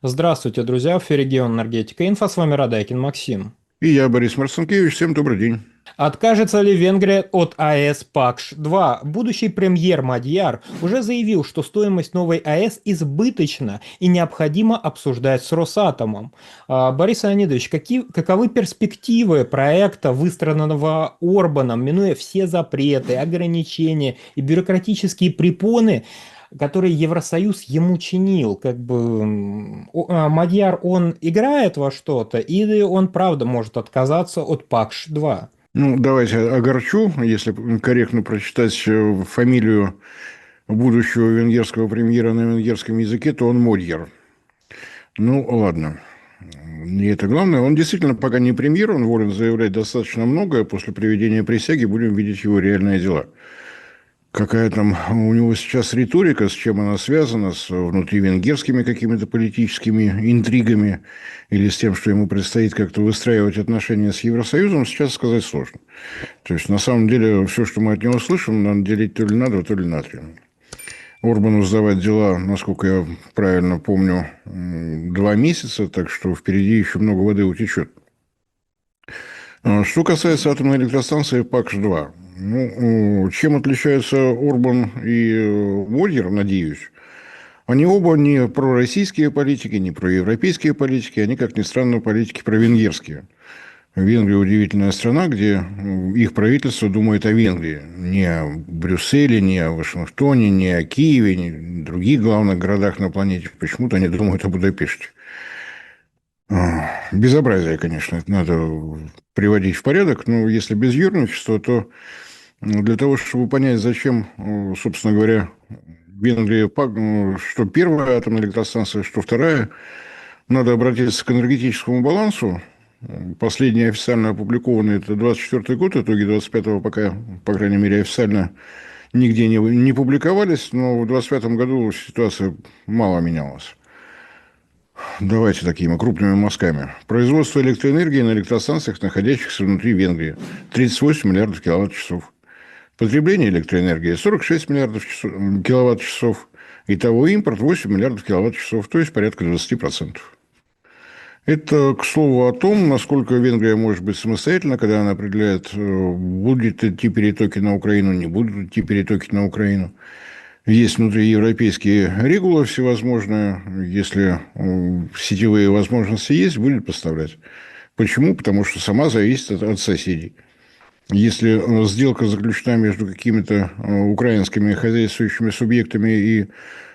Здравствуйте, друзья, в эфире «Геоэнергетика Инфо», с вами Радайкин Максим. И я, Борис Марцинкевич. Всем добрый день. Откажется ли Венгрия от АЭС ПАКШ-2? Будущий премьер Мадьяр уже заявил, что стоимость новой АЭС избыточна и необходимо обсуждать с Росатомом. Борис Леонидович, каковы перспективы проекта, выстроенного Орбаном, минуя все запреты, ограничения и бюрократические препоны, который Евросоюз ему чинил? Мадьяр, он играет во что-то или он правда может отказаться от ПАКШ-2? Ну, давайте огорчу, если корректно прочитать фамилию будущего венгерского премьера на венгерском языке, то он Модьяр. Ну, ладно. Не это главное. Он действительно пока не премьер, он волен заявлять достаточно многое. После приведения присяги будем видеть его реальные дела. Какая там у него сейчас риторика, с чем она связана, с внутривенгерскими какими-то политическими интригами или с тем, что ему предстоит как-то выстраивать отношения с Евросоюзом, сейчас сказать сложно. То есть, на самом деле, все, что мы от него слышим, надо делить то ли на два, то ли на три. Орбану сдавать дела, насколько я правильно помню, 2 месяца, так что впереди еще много воды утечет. Что касается атомной электростанции ПАКШ-2, ну, чем отличаются Орбан и Мольер, надеюсь? Они оба не пророссийские политики, не проевропейские политики, они, как ни странно, политики провенгерские. Венгрия удивительная страна, где их правительство думает о Венгрии. Не о Брюсселе, не о Вашингтоне, не о Киеве, не о других главных городах на планете. Почему-то они думают о Будапеште. Безобразие, конечно, это надо приводить в порядок, но если без юрничества, то для того, чтобы понять, зачем, собственно говоря, Венгрия, что первая атомная электростанция, что вторая, надо обратиться к энергетическому балансу. Последний официально опубликованный – это 24 год, итоги 25-го пока, по крайней мере, официально нигде не публиковались, но в 25-м году ситуация мало менялась. Давайте такими крупными мазками. Производство электроэнергии на электростанциях, находящихся внутри Венгрии – 38 миллиардов киловатт-часов. Потребление электроэнергии – 46 миллиардов киловатт-часов. Итого импорт – 8 миллиардов киловатт-часов, то есть порядка 20%. Это, к слову, о том, насколько Венгрия может быть самостоятельна, когда она определяет, будут идти перетоки на Украину, не будут идти перетоки на Украину. Есть внутриевропейские регулы всевозможные. Если сетевые возможности есть, будет поставлять. Почему? Потому что сама зависит от соседей. Если сделка заключена между какими-то украинскими хозяйствующими субъектами и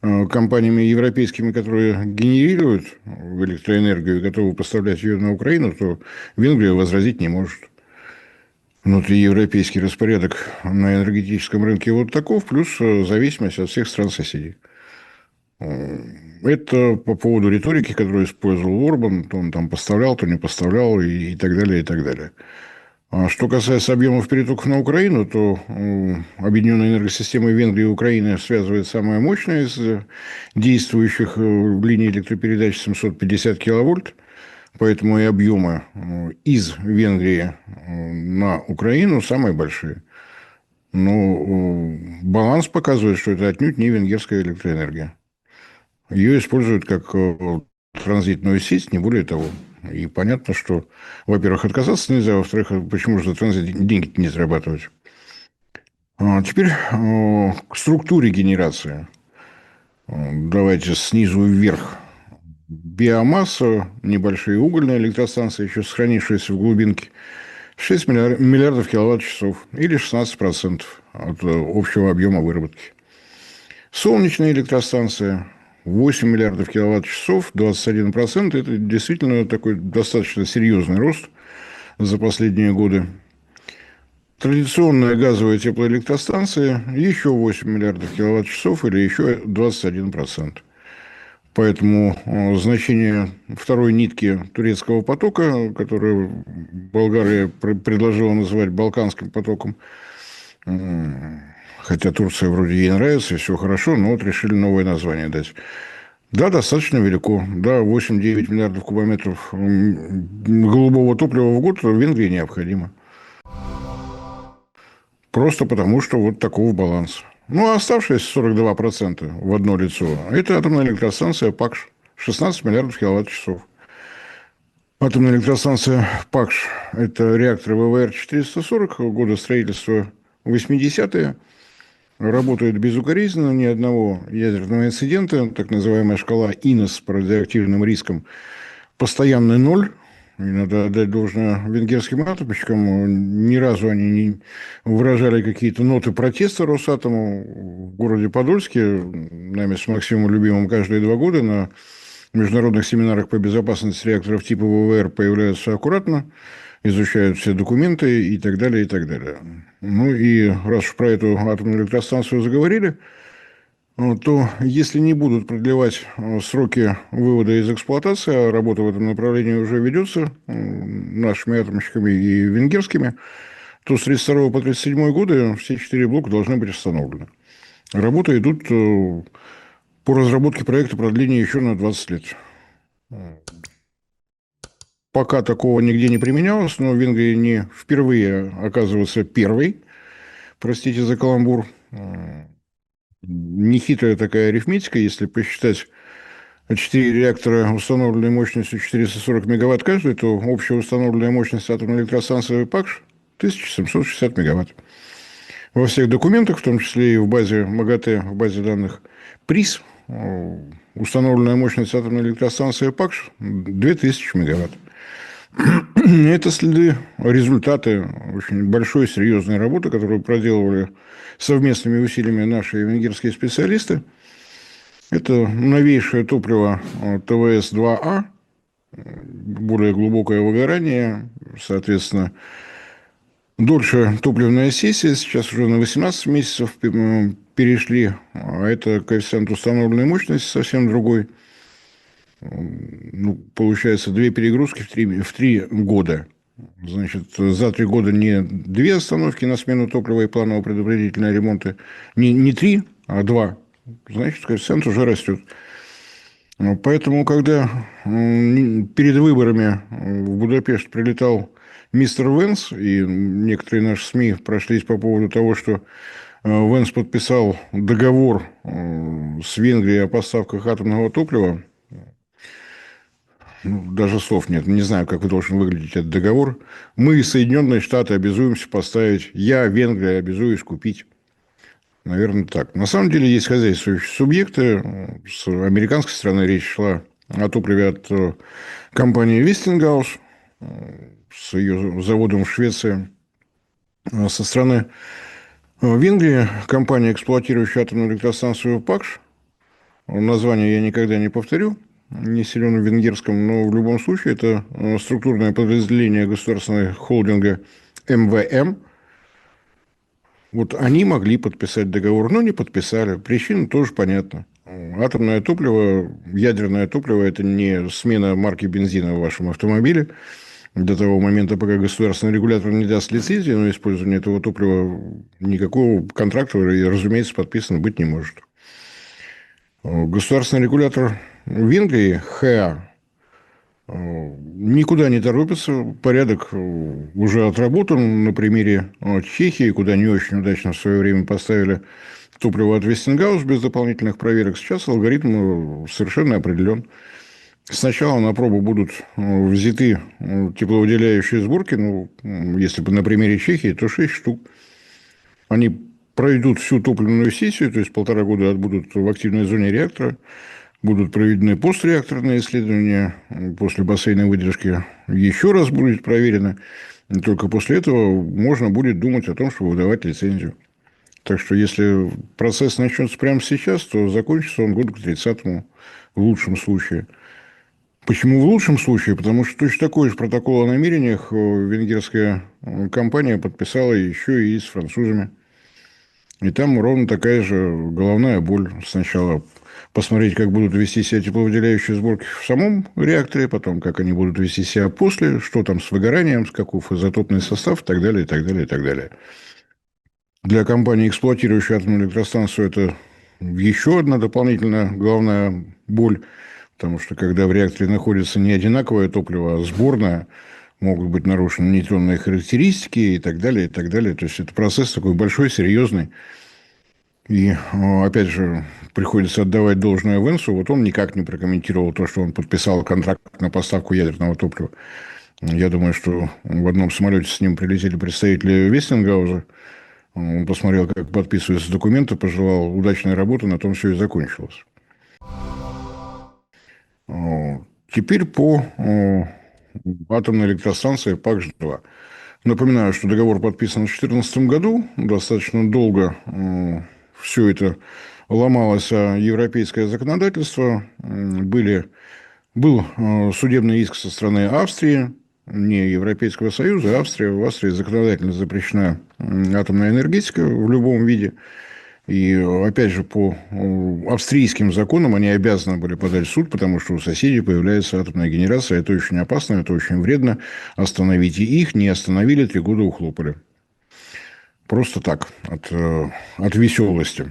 компаниями европейскими, которые генерируют электроэнергию и готовы поставлять ее на Украину, то Венгрия возразить не может. Внутриевропейский распорядок на энергетическом рынке вот таков, плюс зависимость от всех стран-соседей. Это по поводу риторики, которую использовал Орбан, то он там поставлял, то не поставлял и так далее, и так далее. А что касается объемов перетоков на Украину, то объединенные энергосистемы Венгрии и Украины связывает самая мощная из действующих линий электропередач 750 киловольт. Поэтому и объемы из Венгрии на Украину самые большие. Но баланс показывает, что это отнюдь не венгерская электроэнергия. Ее используют как транзитную сеть, не более того. И понятно, что, во-первых, отказаться нельзя, во-вторых, почему же за транзит деньги не зарабатывать. Теперь к структуре генерации. Давайте снизу вверх. Биомасса, небольшие угольные электростанции, еще сохранившиеся в глубинке, 6 миллиардов киловатт-часов или 16% от общего объема выработки. Солнечные электростанции 8 миллиардов киловатт-часов, 21%. Это действительно такой достаточно серьезный рост за последние годы. Традиционные газовые теплоэлектростанции еще 8 миллиардов киловатт-часов или еще 21%. Поэтому значение второй нитки турецкого потока, которую Болгария предложила называть Балканским потоком, хотя Турция вроде ей нравится, все хорошо, но вот решили новое название дать. Да, достаточно велико. Да, 8-9 миллиардов кубометров голубого топлива в год в Венгрии необходимо. Просто потому, что вот таков баланс. Ну, а оставшиеся 42% в одно лицо – это атомная электростанция ПАКШ 16 миллиардов киловатт-часов. Атомная электростанция ПАКШ – это реакторы ВВР-440 года строительства 80-е. Работает безукоризненно, ни одного ядерного инцидента. Так называемая шкала ИНОС по радиоактивным рискам постоянный ноль. И надо отдать должное венгерским атомщикам. Ни разу они не выражали какие-то ноты протеста Росатому. В городе Подольске, нами с Максимом любимым, каждые 2 года на международных семинарах по безопасности реакторов типа ВВР появляются аккуратно, изучают все документы и так далее, и так далее. Ну и раз уж про эту атомную электростанцию заговорили, то если не будут продлевать сроки вывода из эксплуатации, а работа в этом направлении уже ведется нашими атомщиками и венгерскими, то с 1932 по 1937 годы все 4 блока должны быть остановлены. Работы идут по разработке проекта продления еще на 20 лет. Пока такого нигде не применялось, но в Венгрии не впервые оказывается первой, простите за каламбур. Нехитрая такая арифметика, если посчитать 4 реактора установленной мощностью 440 мегаватт каждый, то общая установленная мощность атомной электростанции ПАКШ 1760 мегаватт. Во всех документах, в том числе и в базе МАГАТЭ, в базе данных ПРИС, установленная мощность атомной электростанции ПАКШ 2000 мегаватт. Это следы, результаты очень большой, серьезной работы, которую проделывали совместными усилиями наши венгерские специалисты. Это новейшее топливо ТВС-2А, более глубокое выгорание, соответственно, дольше топливная сессия, сейчас уже на 18 месяцев перешли, а это коэффициент установленной мощности совсем другой. Ну, получается, 2 перегрузки в 3 года. Значит, за 3 года не 2 остановки на смену топлива и планово-предупредительные ремонты, не 3, а 2. Значит, коэффициент уже растет. Поэтому, когда перед выборами в Будапешт прилетал мистер Венс, и некоторые наши СМИ прошлись по поводу того, что Венс подписал договор с Венгрией о поставках атомного топлива, даже слов нет, не знаю, как должен выглядеть этот договор. Мы, Соединенные Штаты, обязуемся поставить, я, Венгрия, обязуюсь купить. Наверное, так. На самом деле, есть хозяйствующие субъекты. С американской стороны речь шла о топливе от компании Westinghouse с ее заводом в Швеции. Со стороны Венгрии компания, эксплуатирующая атомную электростанцию ПАКШ, название я никогда не повторю, не силен в венгерском, но в любом случае это структурное подразделение государственного холдинга МВМ. Вот они могли подписать договор, но не подписали. Причина тоже понятна. Атомное топливо, ядерное топливо – это не смена марки бензина в вашем автомобиле. До того момента, пока государственный регулятор не даст лицензии на использование этого топлива, никакого контракта, разумеется, подписано быть не может. Государственный регулятор Венгрии, ХЭА, никуда не торопится. Порядок уже отработан на примере Чехии, куда не очень удачно в свое время поставили топливо от Вестингаус без дополнительных проверок. Сейчас алгоритм совершенно определен. Сначала на пробу будут взяты тепловыделяющие сборки, ну, если бы на примере Чехии, то 6 штук. Они пройдут всю топливную сессию, то есть 1,5 года отбудут в активной зоне реактора, будут проведены постреакторные исследования, после бассейной выдержки еще раз будет проверено. И только после этого можно будет думать о том, чтобы выдавать лицензию. Так что, если процесс начнется прямо сейчас, то закончится он году к 30-му в лучшем случае. Почему в лучшем случае? Потому что точно такой же протокол о намерениях венгерская компания подписала еще и с французами. И там ровно такая же головная боль. Сначала посмотреть, как будут вести себя тепловыделяющие сборки в самом реакторе, потом, как они будут вести себя после, что там с выгоранием, каков изотопный состав и так далее, и так далее, и так далее. Для компании, эксплуатирующей атомную электростанцию, это еще одна дополнительная головная боль. Потому что, когда в реакторе находится не одинаковое топливо, а сборное, могут быть нарушены нейтронные характеристики и так далее, и так далее. То есть, это процесс такой большой, серьезный. И, опять же, приходится отдавать должное Венсу. Вот он никак не прокомментировал то, что он подписал контракт на поставку ядерного топлива. Я думаю, что в одном самолете с ним прилетели представители Вестингауза. Он посмотрел, как подписываются документы, пожелал удачной работы, на том все и закончилось. Теперь по атомной электростанции ПАКШ-2. Напоминаю, что договор подписан в 2014 году. Достаточно долго все это ломалось о европейское законодательство. Был судебный иск со стороны Австрии, не Европейского Союза, а Австрия. В Австрии законодательно запрещена атомная энергетика в любом виде. И, опять же, по австрийским законам они обязаны были подать в суд, потому что у соседей появляется атомная генерация. Это очень опасно, это очень вредно. Остановите их. Не остановили, 3 года ухлопали. Просто так, от веселости.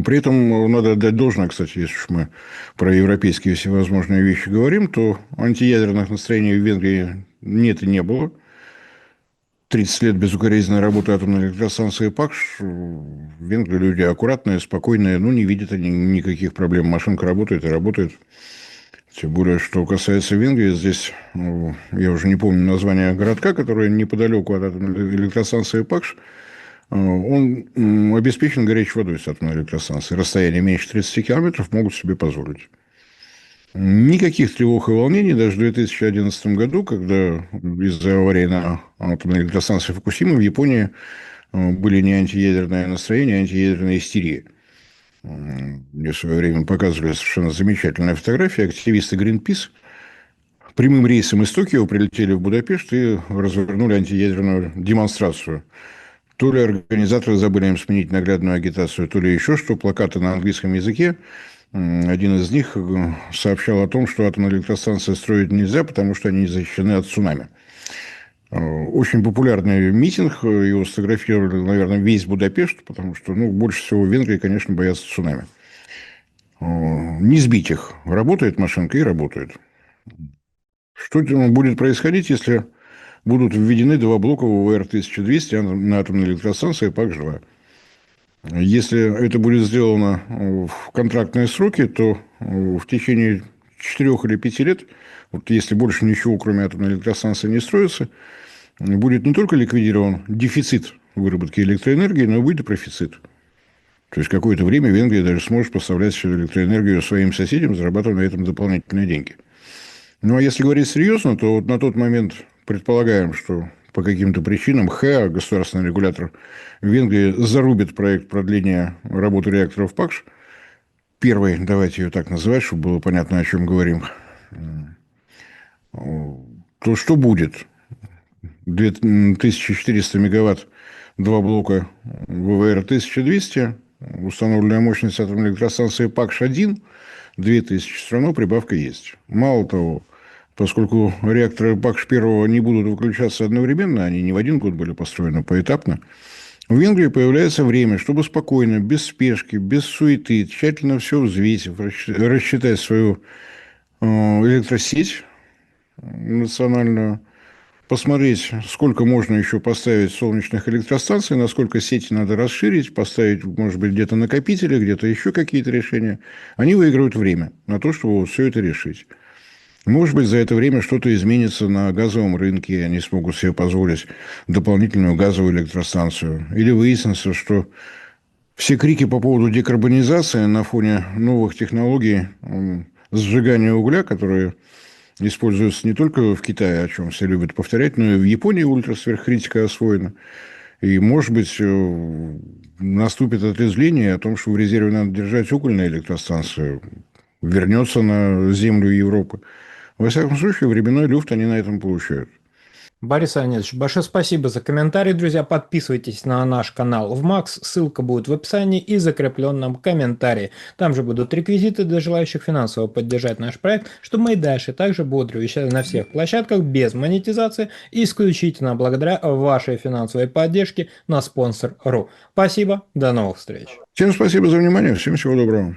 При этом надо отдать должное, кстати, если уж мы про европейские всевозможные вещи говорим, то антиядерных настроений в Венгрии нет и не было. 30 лет безукоризненной работы атомной электростанции ПАКШ. В Венгрии люди аккуратные, спокойные, ну, не видят они никаких проблем. Машинка работает и работает. Тем более, что касается Венгрии, здесь, я уже не помню название городка, который неподалеку от атомной электростанции ПАКШ, он обеспечен горячей водой с атомной электростанции. Расстояние меньше 30 километров могут себе позволить. Никаких тревог и волнений даже в 2011 году, когда из-за аварии на атомной электростанции Фукусима в Японии были не антиядерные настроения, а антиядерная истерия. Мне в свое время показывали совершенно замечательные фотографии. Активисты Greenpeace прямым рейсом из Токио прилетели в Будапешт и развернули антиядерную демонстрацию. То ли организаторы забыли им сменить наглядную агитацию, то ли еще что. Плакаты на английском языке. Один из них сообщал о том, что атомные электростанции строить нельзя, потому что они не защищены от цунами. Очень популярный митинг. Его сфотографировали, наверное, весь Будапешт, потому что больше всего в Венгрии, конечно, боятся цунами. Не сбить их. Работает машинка и работает. Что будет происходить, если будут введены 2 блока ВВР-1200 на атомной электростанции ПАКШ-2? Если это будет сделано в контрактные сроки, то в течение 4 или 5 лет, вот если больше ничего, кроме атомной электростанции, не строится, будет не только ликвидирован дефицит выработки электроэнергии, но и будет и профицит. То есть, какое-то время Венгрия даже сможет поставлять электроэнергию своим соседям, зарабатывая на этом дополнительные деньги. Ну, а если говорить серьезно, то вот на тот момент предполагаем, что по каким-то причинам ХЭА, государственный регулятор Венгрии, зарубит проект продления работы реакторов ПАКШ. Первый, давайте ее так называть, чтобы было понятно, о чем говорим. То что будет? 2400 мегаватт, 2 блока ВВР-1200, установленная мощность атомной электростанции ПАКШ-1, 2000, все равно прибавка есть. Мало того, поскольку реакторы ПАКШ-1 не будут выключаться одновременно, они не в один год были построены, поэтапно, в Венгрии появляется время, чтобы спокойно, без спешки, без суеты, тщательно все взвесив, рассчитать свою электросеть национальную, посмотреть, сколько можно еще поставить солнечных электростанций, насколько сети надо расширить, поставить, может быть, где-то накопители, где-то еще какие-то решения. Они выигрывают время на то, чтобы вот все это решить. Может быть, за это время что-то изменится на газовом рынке, и они смогут себе позволить дополнительную газовую электростанцию. Или выяснится, что все крики по поводу декарбонизации на фоне новых технологий сжигания угля, которые используются не только в Китае, о чем все любят повторять, но и в Японии ультрасверхкритика освоена. И, может быть, наступит отрезвление о том, что в резерве надо держать угольные электростанции, вернется на землю Европы. Во всяком случае, временной люфт они на этом получают. Борис Леонидович, большое спасибо за комментарий, друзья. Подписывайтесь на наш канал в Макс, ссылка будет в описании и закрепленном комментарии. Там же будут реквизиты для желающих финансово поддержать наш проект, чтобы мы и дальше также бодро вещали на всех площадках без монетизации, исключительно благодаря вашей финансовой поддержке на sponsor.ru. Спасибо, до новых встреч. Всем спасибо за внимание, всем всего доброго.